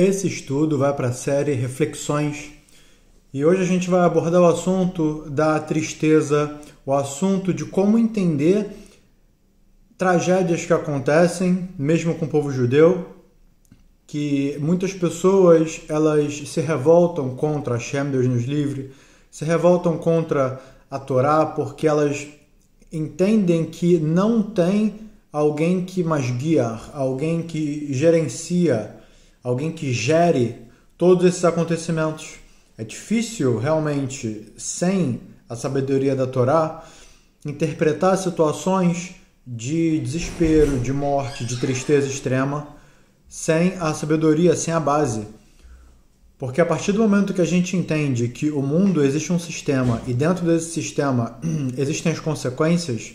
Esse estudo vai para a série Reflexões e hoje a gente vai abordar o assunto da tristeza, o assunto de como entender tragédias que acontecem, mesmo com o povo judeu, que muitas pessoas elas se revoltam contra Hashem, Deus nos livre, se revoltam contra a Torá porque elas entendem que não tem alguém que masguiar, alguém que gerencia, alguém que gere todos esses acontecimentos. É difícil, realmente, sem a sabedoria da Torá, interpretar situações de desespero, de morte, de tristeza extrema, sem a sabedoria, sem a base. Porque a partir do momento que a gente entende que o mundo existe um sistema e dentro desse sistema existem as consequências,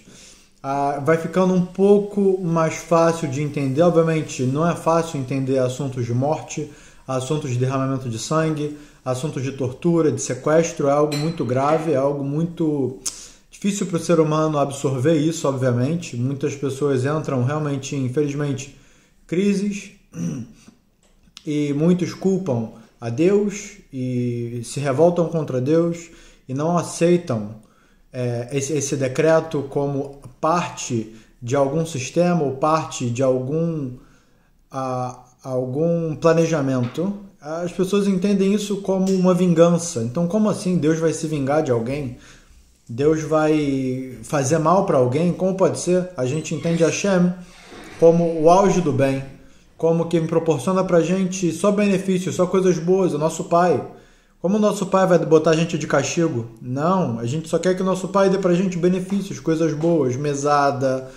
vai ficando um pouco mais fácil de entender. Obviamente, não é fácil entender assuntos de morte, assuntos de derramamento de sangue, assuntos de tortura, de sequestro. É algo muito grave, é algo muito difícil para o ser humano absorver isso, obviamente. Muitas pessoas entram realmente, infelizmente, crises e muitos culpam a Deus e se revoltam contra Deus e não aceitam esse decreto como parte de algum sistema ou parte de algum planejamento. As pessoas entendem isso como uma vingança. Então, como assim Deus vai se vingar de alguém? Deus vai fazer mal para alguém? Como pode ser? A gente entende Hashem como o auge do bem, como quem proporciona para a gente só benefícios, só coisas boas, o nosso Pai. Como o nosso Pai vai botar a gente de castigo? Não, a gente só quer que o nosso Pai dê pra gente benefícios, coisas boas, mesada.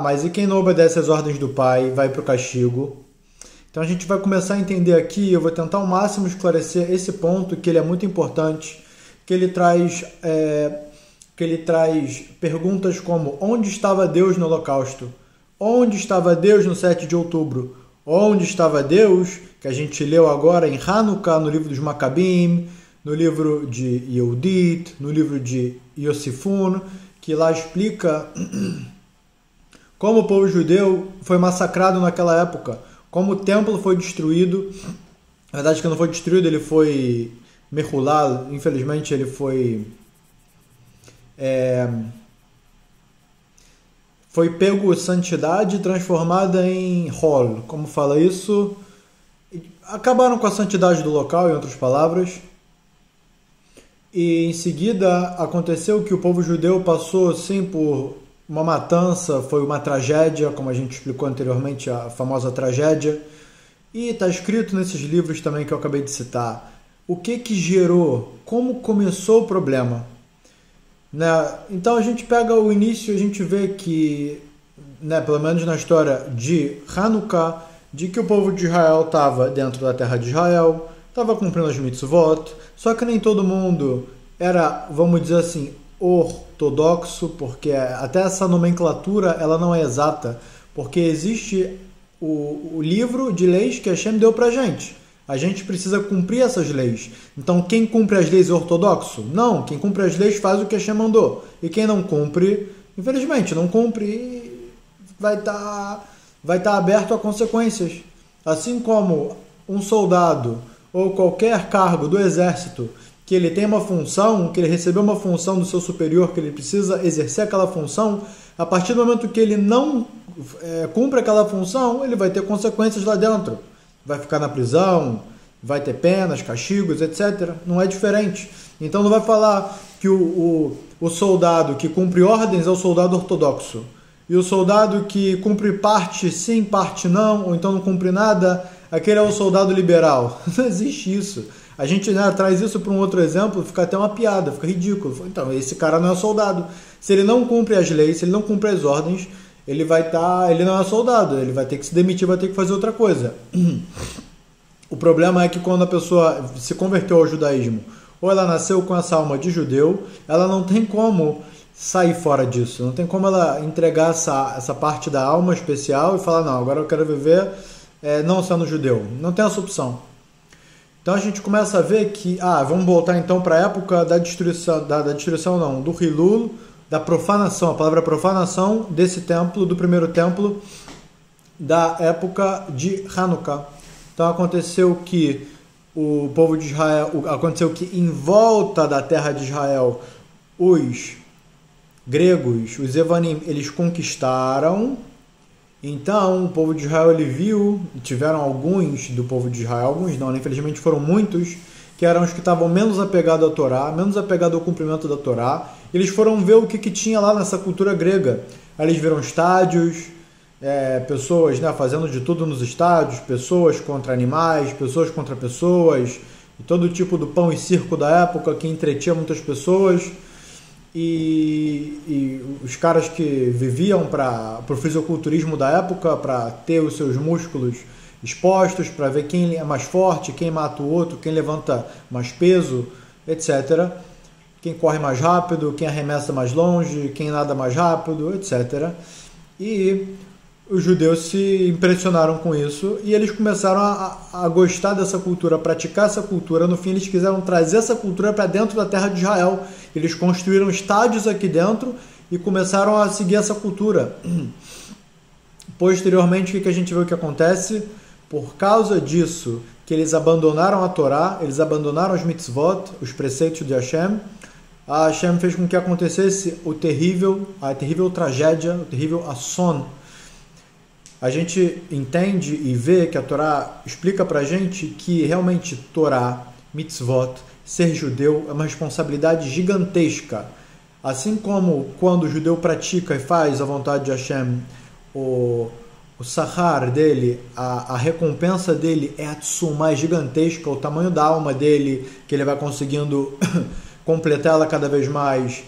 Mas e quem não obedece às ordens do Pai vai pro castigo? Então a gente vai começar a entender aqui, eu vou tentar ao máximo esclarecer esse ponto, que ele é muito importante, que ele traz perguntas como: onde estava Deus no Holocausto? Onde estava Deus no 7 de outubro? Onde estava Deus, que a gente leu agora em Hanukkah, no livro dos Macabim, no livro de Yehudit, no livro de Yosifun, que lá explica como o povo judeu foi massacrado naquela época, como o templo foi destruído. Na verdade, que não foi destruído, ele foi merulado, infelizmente ele foi pego santidade transformada em hol. Como fala isso? Acabaram com a santidade do local, em outras palavras. E em seguida aconteceu que o povo judeu passou sim por uma matança, foi uma tragédia, como a gente explicou anteriormente, a famosa tragédia. E está escrito nesses livros também que eu acabei de citar. O que gerou? Como começou o problema? Então a gente pega o início e a gente vê que, pelo menos na história de Hanukkah, de que o povo de Israel estava dentro da terra de Israel, estava cumprindo as mitzvot, só que nem todo mundo era, vamos dizer assim, ortodoxo, porque até essa nomenclatura ela não é exata, porque existe o livro de leis que Hashem deu pra gente. A gente precisa cumprir essas leis. Então, quem cumpre as leis é ortodoxo? Não, quem cumpre as leis faz o que Hashem mandou. E quem não cumpre, infelizmente, não cumpre e vai estar aberto a consequências. Assim como um soldado ou qualquer cargo do exército, que ele tem uma função, que ele recebeu uma função do seu superior, que ele precisa exercer aquela função, a partir do momento que ele não cumpre aquela função, ele vai ter consequências lá dentro. Vai ficar na prisão, vai ter penas, castigos, etc. Não é diferente. Então não vai falar que o soldado que cumpre ordens é o soldado ortodoxo. E o soldado que cumpre parte sim, parte não, ou então não cumpre nada, aquele é o soldado liberal. Não existe isso. A gente traz isso para um outro exemplo, fica até uma piada, fica ridículo. Então, esse cara não é soldado. Se ele não cumpre as leis, se ele não cumpre as ordens, ele não é soldado, ele vai ter que se demitir, vai ter que fazer outra coisa. O problema é que quando a pessoa se converteu ao judaísmo, ou ela nasceu com essa alma de judeu, ela não tem como sair fora disso, não tem como ela entregar essa parte da alma especial e falar: não, agora eu quero viver não sendo judeu. Não tem essa opção. Então a gente começa a ver que, vamos voltar então para a época da destruição não, do Hilul, da profanação, a palavra profanação desse templo, do primeiro templo, da época de Hanukkah. Então aconteceu que o povo de Israel, aconteceu que em volta da terra de Israel, os gregos, os Evanim, eles conquistaram. Então o povo de Israel ele viu, tiveram alguns do povo de Israel, alguns não, infelizmente foram muitos, que eram os que estavam menos apegados à Torá, menos apegados ao cumprimento da Torá. Eles foram ver o que tinha lá nessa cultura grega. Aí eles viram estádios, pessoas, né, fazendo de tudo nos estádios, pessoas contra animais, pessoas contra pessoas, e todo tipo do pão e circo da época que entretinha muitas pessoas. E os caras que viviam para o fisiculturismo da época, para ter os seus músculos expostos, para ver quem é mais forte, quem mata o outro, quem levanta mais peso, etc. Quem corre mais rápido, quem arremessa mais longe, quem nada mais rápido, etc. E os judeus se impressionaram com isso e eles começaram a gostar dessa cultura, a praticar essa cultura. No fim, eles quiseram trazer essa cultura para dentro da terra de Israel. Eles construíram estádios aqui dentro e começaram a seguir essa cultura. Posteriormente, o que a gente vê que acontece? Por causa disso, que eles abandonaram a Torá, eles abandonaram os mitzvot, os preceitos de Hashem. A Hashem fez com que acontecesse a terrível tragédia, o terrível asson. A gente entende e vê que a Torá explica pra gente que realmente Torá, mitzvot, ser judeu é uma responsabilidade gigantesca. Assim como quando o judeu pratica e faz a vontade de Hashem, o sahar dele, a recompensa dele é atsumá, é gigantesca, o tamanho da alma dele, que ele vai conseguindo completá-la cada vez mais,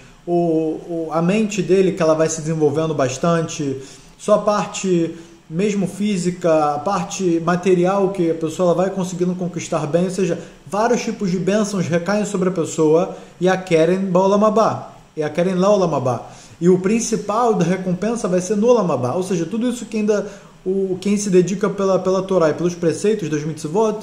a mente dele, que ela vai se desenvolvendo bastante, só a parte mesmo física, a parte material que a pessoa ela vai conseguindo conquistar bem, ou seja, vários tipos de bênçãos recaem sobre a pessoa e a querem ba'olamabá, e a querem laolamabá. E o principal da recompensa vai ser no Olamabá. Ou seja, tudo isso que ainda quem se dedica pela Torá e pelos preceitos das mitzvot,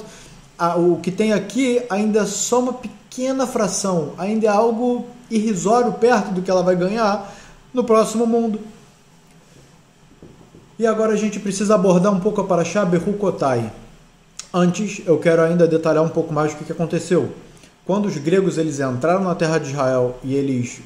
o que tem aqui ainda é só uma pequena fração, ainda é algo irrisório perto do que ela vai ganhar no próximo mundo. E agora a gente precisa abordar um pouco a Parashá Bechukotai. Antes, eu quero ainda detalhar um pouco mais o que aconteceu. Quando os gregos eles entraram na terra de Israel e eles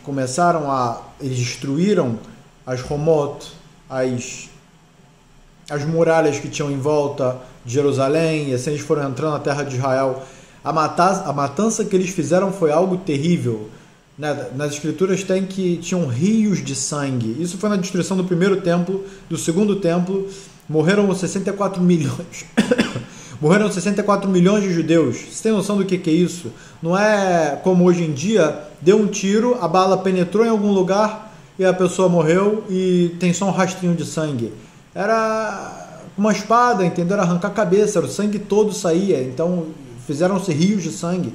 eles destruíram as Romot, as muralhas que tinham em volta de Jerusalém, e assim eles foram entrando na terra de Israel, a matança que eles fizeram foi algo terrível. Nas escrituras tem que tinham rios de sangue. Isso foi na destruição do primeiro templo, do segundo templo, morreram 64 milhões. Morreram 64 milhões de judeus. Você tem noção do que é isso? Não é como hoje em dia, deu um tiro, a bala penetrou em algum lugar e a pessoa morreu e tem só um rastrinho de sangue. Era uma espada, entendeu? Era arrancar a cabeça, o sangue todo saía. Então fizeram-se rios de sangue.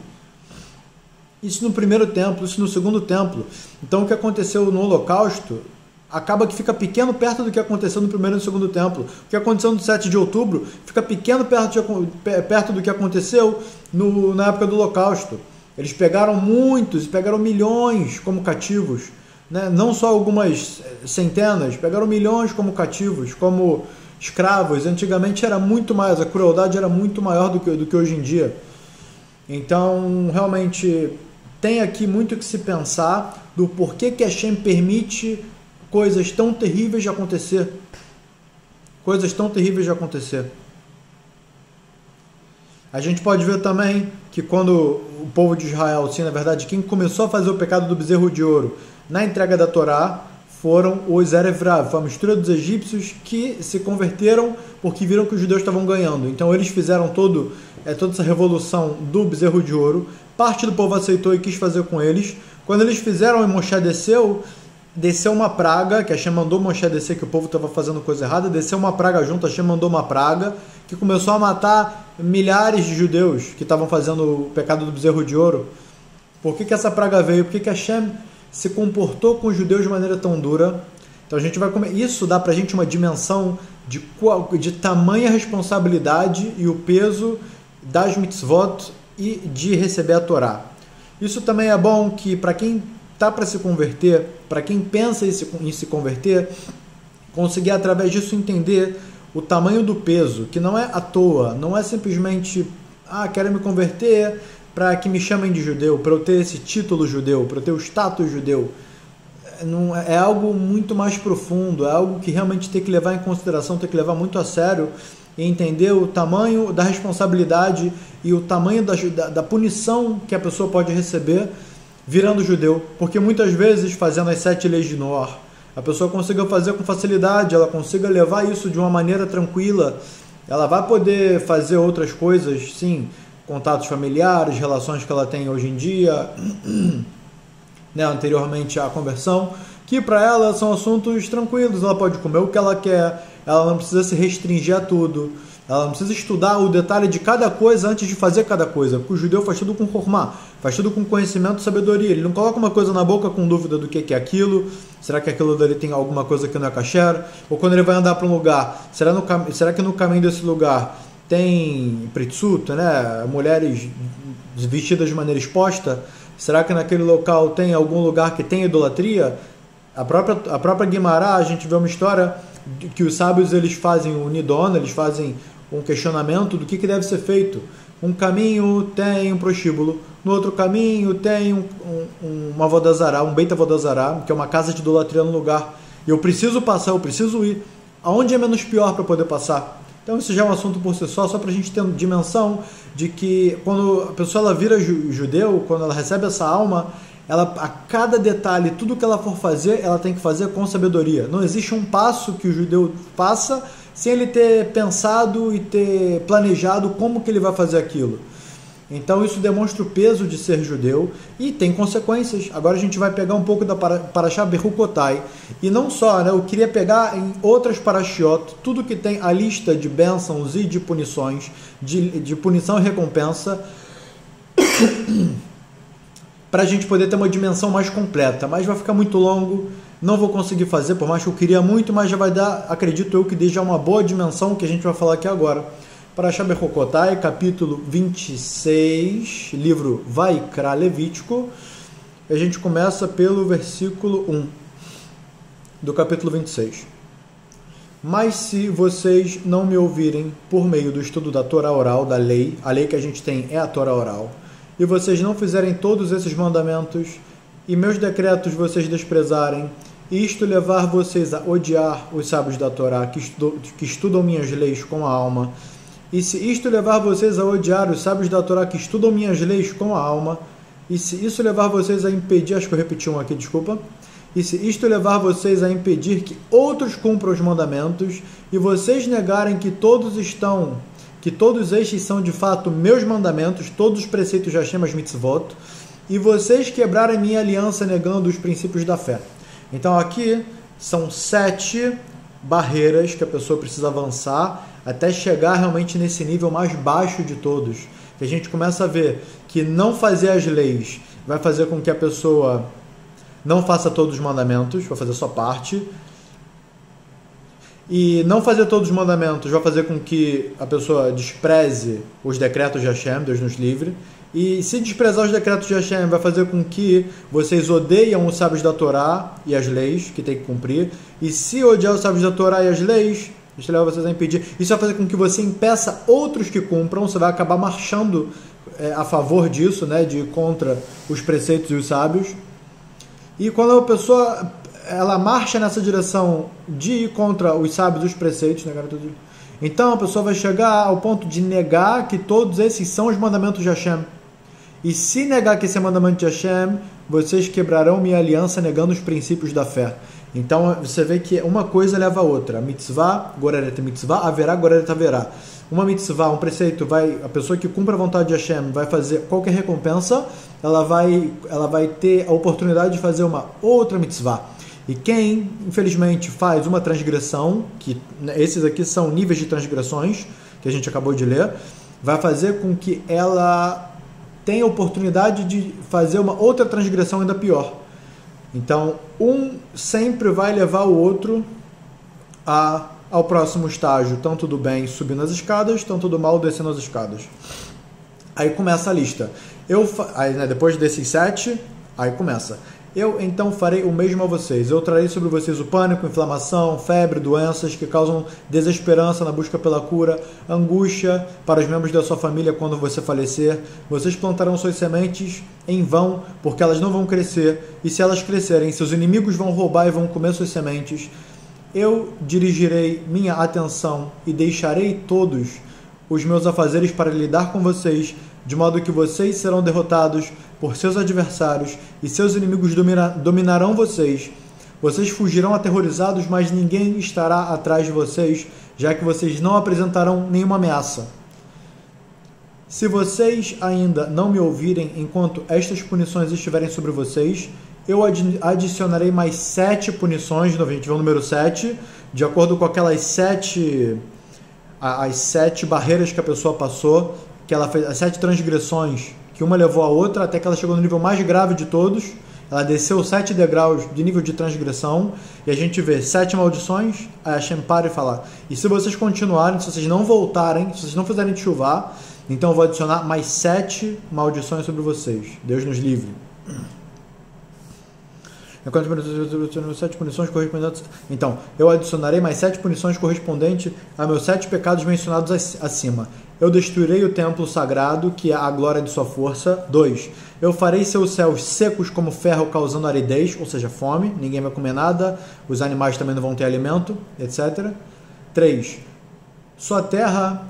Isso no primeiro templo, isso no segundo templo. Então o que aconteceu no Holocausto acaba que fica pequeno perto do que aconteceu no primeiro e no segundo templo. O que aconteceu no 7 de outubro fica pequeno perto do que aconteceu na época do Holocausto. Eles pegaram milhões como cativos, né? Não só algumas centenas, pegaram milhões como cativos, como escravos. Antigamente era muito mais, a crueldade era muito maior do que hoje em dia. Então, realmente, tem aqui muito que se pensar do porquê que Hashem permite coisas tão terríveis de acontecer. Coisas tão terríveis de acontecer. A gente pode ver também que quando o povo de Israel, sim, na verdade, quem começou a fazer o pecado do bezerro de ouro na entrega da Torá foram os Erevrav, foi a mistura dos egípcios que se converteram porque viram que os judeus estavam ganhando. Então eles fizeram toda essa revolução do bezerro de ouro. Parte do povo aceitou e quis fazer com eles. Quando eles fizeram e Moshe desceu uma praga, que Hashem mandou Moshe descer, que o povo estava fazendo coisa errada, desceu uma praga junto, Hashem mandou uma praga, que começou a matar milhares de judeus que estavam fazendo o pecado do bezerro de ouro. Por que essa praga veio? Por que Hashem se comportou com os judeus de maneira tão dura? Então a gente vai comer. Isso dá pra gente uma dimensão de tamanha responsabilidade e o peso das mitzvot e de receber a Torá. Isso também é bom que para quem está para se converter, para quem pensa em se converter, conseguir através disso entender o tamanho do peso, que não é à toa, não é simplesmente, quero me converter para que me chamem de judeu, para eu ter esse título judeu, para eu ter o status judeu. Não, é algo muito mais profundo, é algo que realmente tem que levar em consideração, tem que levar muito a sério e entender o tamanho da responsabilidade e o tamanho da punição que a pessoa pode receber virando judeu. Porque muitas vezes, fazendo as 7 leis de Noar, a pessoa consiga fazer com facilidade, ela consiga levar isso de uma maneira tranquila, ela vai poder fazer outras coisas, sim, contatos familiares, relações que ela tem hoje em dia, né, anteriormente à conversão, que para ela são assuntos tranquilos, ela pode comer o que ela quer, ela não precisa se restringir a tudo, ela não precisa estudar o detalhe de cada coisa antes de fazer cada coisa, porque o judeu faz tudo com formá, faz tudo com conhecimento e sabedoria, ele não coloca uma coisa na boca com dúvida do que é aquilo, será que aquilo dali tem alguma coisa que não é kasher, ou quando ele vai andar para um lugar, será que no caminho desse lugar tem pritsuta, né, mulheres vestidas de maneira exposta, será que naquele local tem algum lugar que tem idolatria? A própria Guimará, a gente vê uma história que os sábios eles fazem um nidon, eles fazem um questionamento do que deve ser feito. Um caminho tem um prostíbulo, no outro caminho tem uma vodazará, um Beit Vodazará, que é uma casa de idolatria no lugar. E eu preciso passar, eu preciso ir. Aonde é menos pior para poder passar? Então isso já é um assunto por si só para a gente ter dimensão de que quando a pessoa ela vira judeu, quando ela recebe essa alma, ela, a cada detalhe, tudo que ela for fazer, ela tem que fazer com sabedoria. Não existe um passo que o judeu faça sem ele ter pensado e ter planejado como que ele vai fazer aquilo. Então isso demonstra o peso de ser judeu e tem consequências. Agora a gente vai pegar um pouco da Parashá Bechukotai. E não só, né? Eu queria pegar em outras parashiot, tudo que tem a lista de bênçãos e de punições, de punição e recompensa, para a gente poder ter uma dimensão mais completa. Mas vai ficar muito longo, não vou conseguir fazer, por mais que eu queria muito, mas já vai dar, acredito eu, que dê já uma boa dimensão que a gente vai falar aqui agora. Parashá Bechukotai, capítulo 26, livro Vaikra Levítico. A gente começa pelo versículo 1 do capítulo 26. Mas se vocês não me ouvirem por meio do estudo da Torá oral, da lei, a lei que a gente tem é a Torá oral, e vocês não fizerem todos esses mandamentos, e meus decretos vocês desprezarem, e isto levar vocês a odiar os sábios da Torá, que estudam minhas leis com a alma, e se isto levar vocês a odiar os sábios da Torá que estudam minhas leis com a alma, e se isso levar vocês a impedir, acho que eu repeti um aqui, desculpa, e se isto levar vocês a impedir que outros cumpram os mandamentos, e vocês negarem que todos estes são de fato meus mandamentos, todos os preceitos de Hashem, as mitzvot, e vocês quebrarem minha aliança negando os princípios da fé. Então aqui são 7 barreiras que a pessoa precisa avançar até chegar realmente nesse nível mais baixo de todos, que a gente começa a ver que não fazer as leis vai fazer com que a pessoa não faça todos os mandamentos, vai fazer só parte, e não fazer todos os mandamentos vai fazer com que a pessoa despreze os decretos de Hashem, Deus nos livre, e se desprezar os decretos de Hashem vai fazer com que vocês odeiam os sábios da Torá e as leis que tem que cumprir, e se odiar os sábios da Torá e as leis, isso leva vocês a impedir. Isso vai fazer com que você impeça outros que cumpram, você vai acabar marchando a favor disso, né, de ir contra os preceitos e os sábios. E quando a pessoa ela marcha nessa direção de ir contra os sábios e os preceitos, né, então a pessoa vai chegar ao ponto de negar que todos esses são os mandamentos de Hashem. E se negar que esse é mandamento de Hashem, vocês quebrarão minha aliança negando os princípios da fé. Então você vê que uma coisa leva a outra. Mitzvah, goreret mitzvah, haverá, goreret haverá. Uma mitzvah, um preceito, a pessoa que cumpre a vontade de Hashem vai fazer qualquer recompensa, ela vai ter a oportunidade de fazer uma outra mitzvah. E quem, infelizmente, faz uma transgressão, que esses aqui são níveis de transgressões, que a gente acabou de ler, vai fazer com que ela tenha a oportunidade de fazer uma outra transgressão ainda pior. Então, um sempre vai levar o outro ao próximo estágio, tanto do bem subindo as escadas, tanto do mal descendo as escadas. Aí começa a lista. Aí, né, depois desses 7, aí começa. Eu então farei o mesmo a vocês. Eu trarei sobre vocês o pânico, inflamação, febre, doenças que causam desesperança na busca pela cura, angústia para os membros da sua família quando você falecer. Vocês plantarão suas sementes em vão, porque elas não vão crescer, e se elas crescerem, seus inimigos vão roubar e vão comer suas sementes. Eu dirigirei minha atenção e deixarei todos os meus afazeres para lidar com vocês, de modo que vocês serão derrotados por seus adversários e seus inimigos dominarão vocês. Vocês fugirão aterrorizados, mas ninguém estará atrás de vocês, já que vocês não apresentarão nenhuma ameaça. Se vocês ainda não me ouvirem enquanto estas punições estiverem sobre vocês, eu adicionarei mais 7 punições. A gente vê o número 7, de acordo com aquelas 7 barreiras que a pessoa passou, que ela fez, as 7 transgressões, que uma levou a outra, até que ela chegou no nível mais grave de todos. Ela desceu 7 degraus de nível de transgressão, e a gente vê 7 maldições. Aí a Hashem para e fala, e se vocês continuarem, se vocês não voltarem, se vocês não fizerem chuvar, então eu vou adicionar mais 7 maldições sobre vocês. Deus nos livre. Então, eu adicionarei mais 7 punições correspondentes a meus 7 pecados mencionados acima. Eu destruirei o templo sagrado, que é a glória de sua força. 2. Eu farei seus céus secos como ferro, causando aridez, ou seja, fome. Ninguém vai comer nada, os animais também não vão ter alimento, etc. 3. Sua terra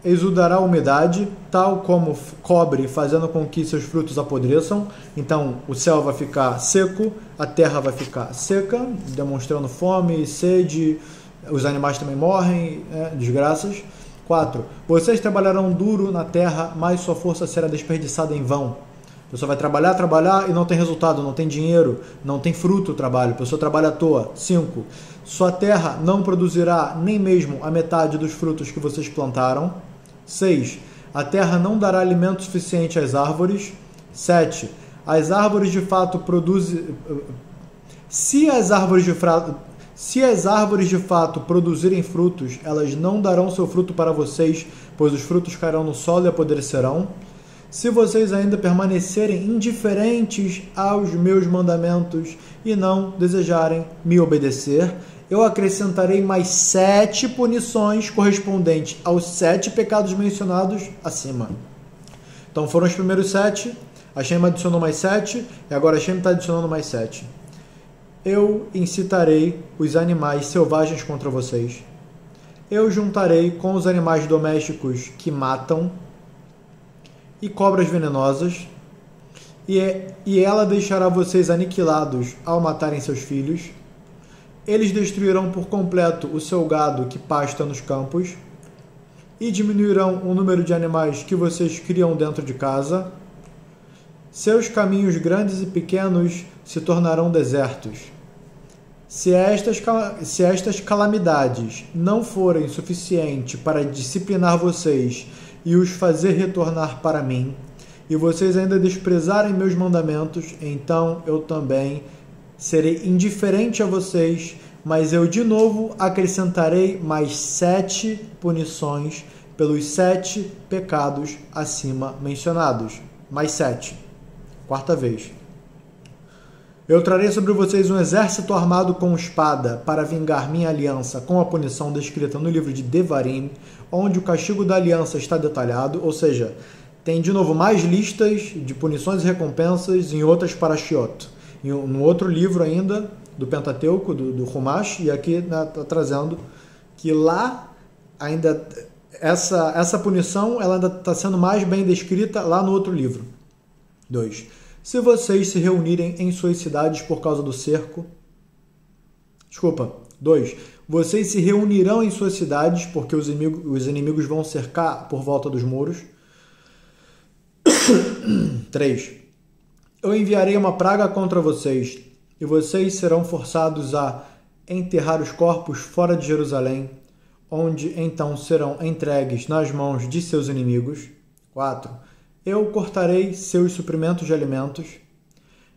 exudará umidade, tal como cobre, fazendo com que seus frutos apodreçam. Então, o céu vai ficar seco, a terra vai ficar seca, demonstrando fome, sede, os animais também morrem, desgraças. 4. Vocês trabalharão duro na terra, mas sua força será desperdiçada em vão. A pessoa vai trabalhar e não tem resultado, não tem dinheiro, não tem fruto o trabalho, a pessoa trabalha à toa. 5. Sua terra não produzirá nem mesmo a metade dos frutos que vocês plantaram. 6. A terra não dará alimento suficiente às árvores. 7. As árvores de fato produzem... Se as árvores de fato produzirem frutos, elas não darão seu fruto para vocês, pois os frutos cairão no solo e apodrecerão. Se vocês ainda permanecerem indiferentes aos meus mandamentos e não desejarem me obedecer, eu acrescentarei mais 7 punições correspondentes aos 7 pecados mencionados acima. Então foram os primeiros 7, a Hashem adicionou mais 7, e agora a Hashem está adicionando mais 7. Eu incitarei os animais selvagens contra vocês. Eu juntarei com os animais domésticos que matam e cobras venenosas, e ela deixará vocês aniquilados ao matarem seus filhos. Eles destruirão por completo o seu gado que pasta nos campos e diminuirão o número de animais que vocês criam dentro de casa. Seus caminhos grandes e pequenos se tornarão desertos. Se estas calamidades não forem suficientes para disciplinar vocês e os fazer retornar para mim, e vocês ainda desprezarem meus mandamentos, então eu também serei indiferente a vocês, mas eu de novo acrescentarei mais 7 punições pelos 7 pecados acima mencionados. Mais 7. 4ª vez. Eu trarei sobre vocês um exército armado com espada para vingar minha aliança com a punição descrita no livro de Devarim, onde o castigo da aliança está detalhado, ou seja, tem de novo mais listas de punições e recompensas em outras parashiot. No outro livro ainda, do Pentateuco, do Humash, e aqui está trazendo que lá ainda essa punição ela ainda está sendo mais bem descrita lá no outro livro. 2. Se vocês se reunirem em suas cidades por causa do cerco... 2. Vocês se reunirão em suas cidades porque os inimigos vão cercar por volta dos muros. 3. Eu enviarei uma praga contra vocês, e vocês serão forçados a enterrar os corpos fora de Jerusalém, onde então serão entregues nas mãos de seus inimigos. 4. Eu cortarei seus suprimentos de alimentos.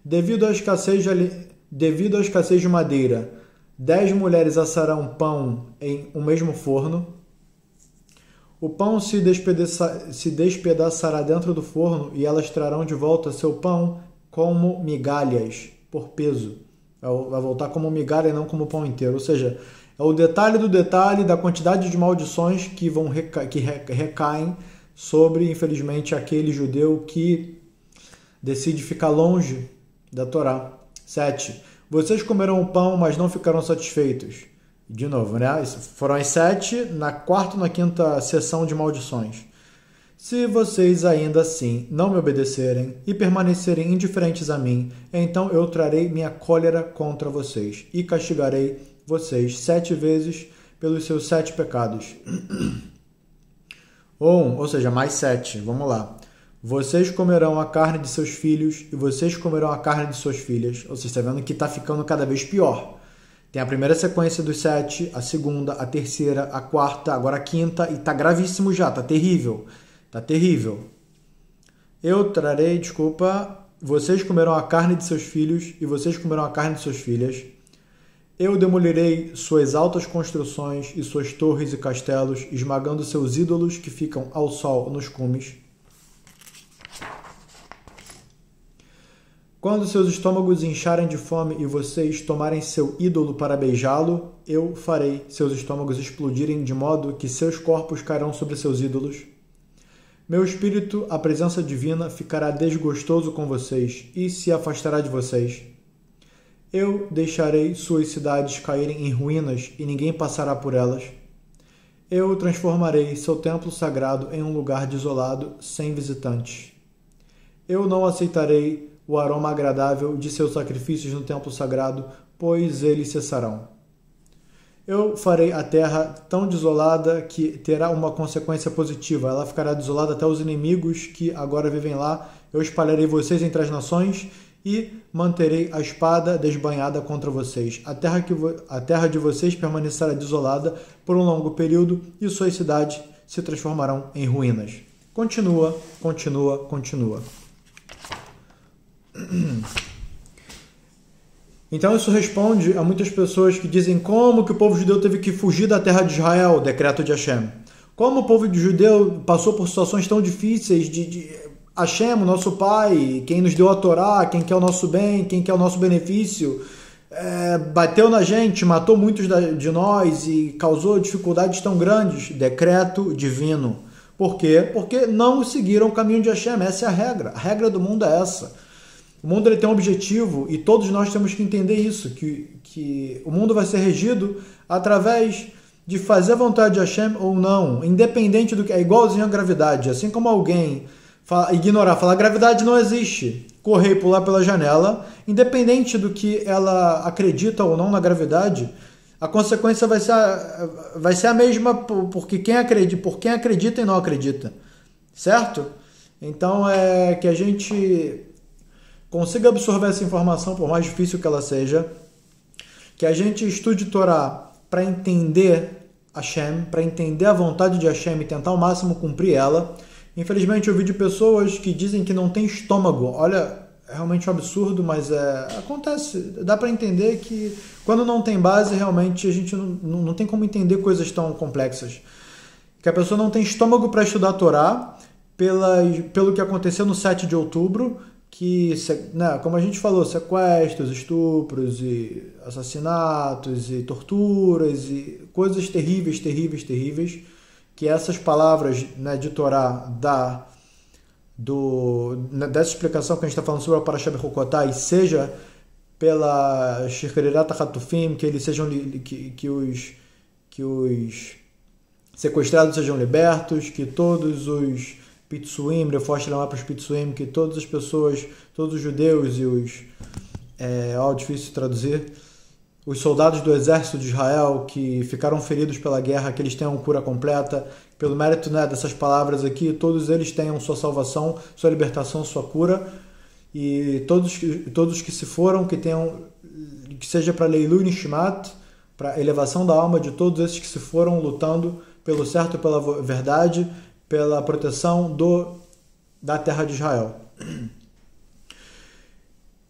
Devido à escassez de madeira, 10 mulheres assarão pão em um mesmo forno. O pão se despedaçará dentro do forno, e elas trarão de volta seu pão como migalhas, por peso. Vai voltar como migalha e não como pão inteiro. Ou seja, é o detalhe do detalhe da quantidade de maldições que recaem sobre, infelizmente, aquele judeu que decide ficar longe da Torá. 7. Vocês comerão o pão, mas não ficarão satisfeitos. De novo, né? Foram as 7 na quarta e na quinta sessão de maldições. Se vocês ainda assim não me obedecerem e permanecerem indiferentes a mim, então eu trarei minha cólera contra vocês e castigarei vocês 7 vezes pelos seus 7 pecados. Ou seja, mais 7. Vamos lá. Vocês comerão a carne de seus filhos e vocês comerão a carne de suas filhas. Ou seja, está vendo que está ficando cada vez pior. Tem a primeira sequência dos 7, a segunda, a terceira, a quarta, agora a quinta, e está gravíssimo já, está terrível. Está terrível. Eu trarei, vocês comerão a carne de seus filhos e vocês comerão a carne de suas filhas. Eu demolirei suas altas construções e suas torres e castelos, esmagando seus ídolos que ficam ao sol nos cumes. Quando seus estômagos incharem de fome e vocês tomarem seu ídolo para beijá-lo, eu farei seus estômagos explodirem de modo que seus corpos cairão sobre seus ídolos. Meu espírito, a presença divina, ficará desgostoso com vocês e se afastará de vocês. Eu deixarei suas cidades caírem em ruínas e ninguém passará por elas. Eu transformarei seu templo sagrado em um lugar desolado, sem visitantes. Eu não aceitarei o aroma agradável de seus sacrifícios no templo sagrado, pois eles cessarão. Eu farei a terra tão desolada que terá uma consequência positiva. Ela ficará desolada até os inimigos que agora vivem lá. Eu espalharei vocês entre as nações e manterei a espada desbanhada contra vocês. A terra de vocês permanecerá desolada por um longo período e suas cidades se transformarão em ruínas. Continua. Então isso responde a muitas pessoas que dizem como que o povo judeu teve que fugir da terra de Israel, decreto de Hashem. Como o povo judeu passou por situações tão difíceis de Hashem, o nosso pai, quem nos deu a Torá, quem quer o nosso bem, quem quer o nosso benefício, bateu na gente, matou muitos de nós e causou dificuldades tão grandes. Decreto divino. Por quê? Porque não seguiram o caminho de Hashem. Essa é a regra. A regra do mundo é essa. O mundo ele tem um objetivo e todos nós temos que entender isso, que o mundo vai ser regido através de fazer a vontade de Hashem ou não, independente do que... É igualzinho à gravidade. Assim como alguém falar a gravidade não existe, correr e pular pela janela, independente do que ela acredita ou não na gravidade, a consequência vai ser a mesma por quem acredita e não acredita. Certo? Então é que a gente consiga absorver essa informação, por mais difícil que ela seja, que a gente estude Torá para entender Hashem, para entender a vontade de Hashem e tentar ao máximo cumprir ela. Infelizmente eu vi de pessoas que dizem que não tem estômago. Olha, é realmente um absurdo, mas acontece. Dá para entender que quando não tem base, realmente a gente não tem como entender coisas tão complexas. Que a pessoa não tem estômago para estudar Torá pelo que aconteceu no 7 de outubro, que, como a gente falou, sequestros, estupros, e assassinatos, e torturas, e coisas terríveis, que essas palavras, de Torá, dessa explicação que a gente está falando sobre a Parashá Bechukotai, seja pela Shirkerirat HaTufim, que eles sejam que os sequestrados sejam libertos, que todos os Pitsuim, reforço lá para os Pitsuim, que todas as pessoas, todos os judeus e os difícil de traduzir, os soldados do exército de Israel que ficaram feridos pela guerra, que eles tenham cura completa, pelo mérito dessas palavras aqui, todos eles tenham sua salvação, sua libertação, sua cura, e todos que se foram, que seja para Leilu Nishmat, para elevação da alma de todos esses que se foram lutando pelo certo, pela verdade, pela proteção da terra de Israel.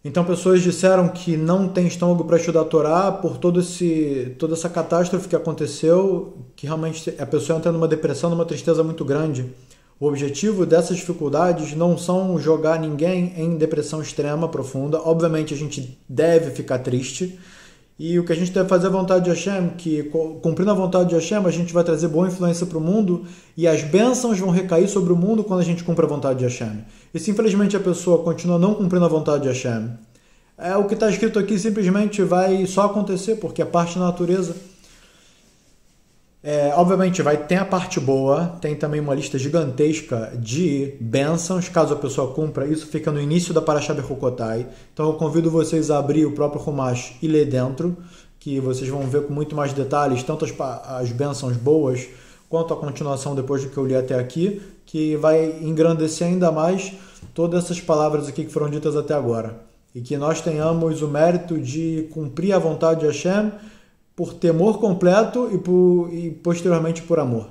Então pessoas disseram que não tem estômago para estudar a Torá por toda essa catástrofe que aconteceu, que realmente a pessoa entra numa depressão, numa tristeza muito grande. O objetivo dessas dificuldades não são jogar ninguém em depressão extrema, profunda. Obviamente a gente deve ficar triste. E o que a gente deve fazer é a vontade de Hashem, que cumprindo a vontade de Hashem, a gente vai trazer boa influência para o mundo e as bênçãos vão recair sobre o mundo quando a gente cumpre a vontade de Hashem. E se infelizmente a pessoa continua não cumprindo a vontade de Hashem, o que está escrito aqui simplesmente vai só acontecer, porque é parte da natureza. Obviamente tem a parte boa, tem também uma lista gigantesca de bênçãos, caso a pessoa cumpra. Isso fica no início da Parashá Bechukotai. Então eu convido vocês a abrir o próprio Humash e ler dentro, que vocês vão ver com muito mais detalhes, tanto as bênçãos boas, quanto a continuação depois do que eu li até aqui, que vai engrandecer ainda mais todas essas palavras aqui que foram ditas até agora. E que nós tenhamos o mérito de cumprir a vontade de Hashem, por temor completo e posteriormente por amor.